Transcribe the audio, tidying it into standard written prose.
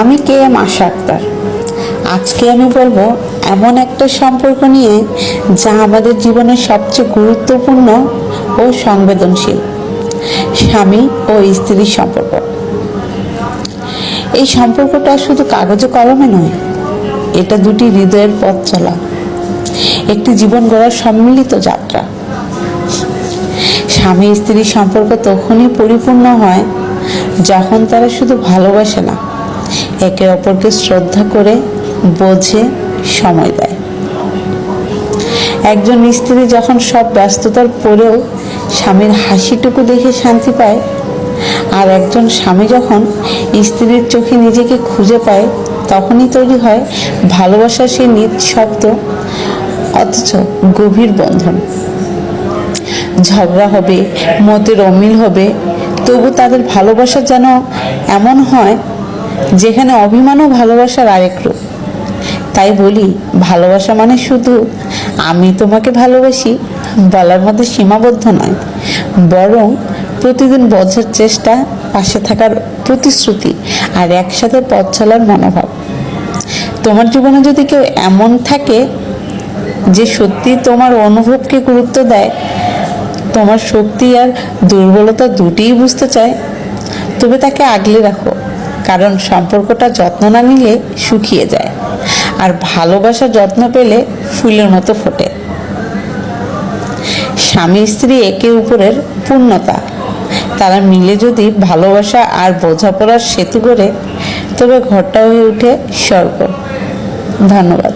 আমি KM আশা আক্তার। আজকে আমি বলবো এমন একটা সম্পর্ক নিয়ে যা আমাদের জীবনের সবচেয়ে গুরুত্বপূর্ণ ও সংবেদনশীল, স্বামী ও স্ত্রীর সম্পর্ক। এই সম্পর্কটা শুধু কাগজে কলমে নয়, এটা দুটি হৃদয়ের পথ চলা, একটি জীবন গড়ার সম্মিলিত যাত্রা। স্বামী স্ত্রীর সম্পর্ক তখনই পরিপূর্ণ হয় যখন তারা শুধু ভালোবাসে না, একে অপরকে শ্রদ্ধা করে, বোঝে, সময় দেয়। একজন স্ত্রী যখন সব ব্যস্ততার পরেও স্বামীর হাসিটুকু দেখে শান্তি পায়, আর একজন স্বামী যখন স্ত্রীর চোখে নিজেকে খুঁজে পায়, তখনই তৈরি হয় ভালোবাসার সেই নিঃশব্দ অথচ গভীর বন্ধন। ঝগড়া হবে, মতের অমিল হবে, তবু তাদের ভালোবাসা যেন এমন হয় যেখানে অভিমানও ভালোবাসার আরেক রূপ। তাই বলি, ভালোবাসা মানে শুধু আমি তোমাকে ভালোবাসি বলার মধ্যে সীমাবদ্ধ নয়, বরং প্রতিদিন বোঝার চেষ্টা, পাশে থাকার প্রতিশ্রুতি আর একসাথে পথ চলার মনোভাব। তোমার জীবনে যদি কেউ এমন থাকে যে সত্যি তোমার অনুভবকে গুরুত্ব দেয়, তোমার শক্তি আর দুর্বলতা দুটিই বুঝতে চায়, তবে তাকে আগলে রাখো, কারণ সম্পর্কটা যত্ন না নিলে শুকিয়ে যায়, আর ভালোবাসার যত্ন পেলে ফুলের মতো ফোটে। স্বামী স্ত্রী একে অপরের পূর্ণতা, তারা মিলে যদি ভালোবাসা আর বোঝাপড়ার সেতু করে, তবে ঘরটা হয়ে ওঠে স্বর্গ। ধন্যবাদ।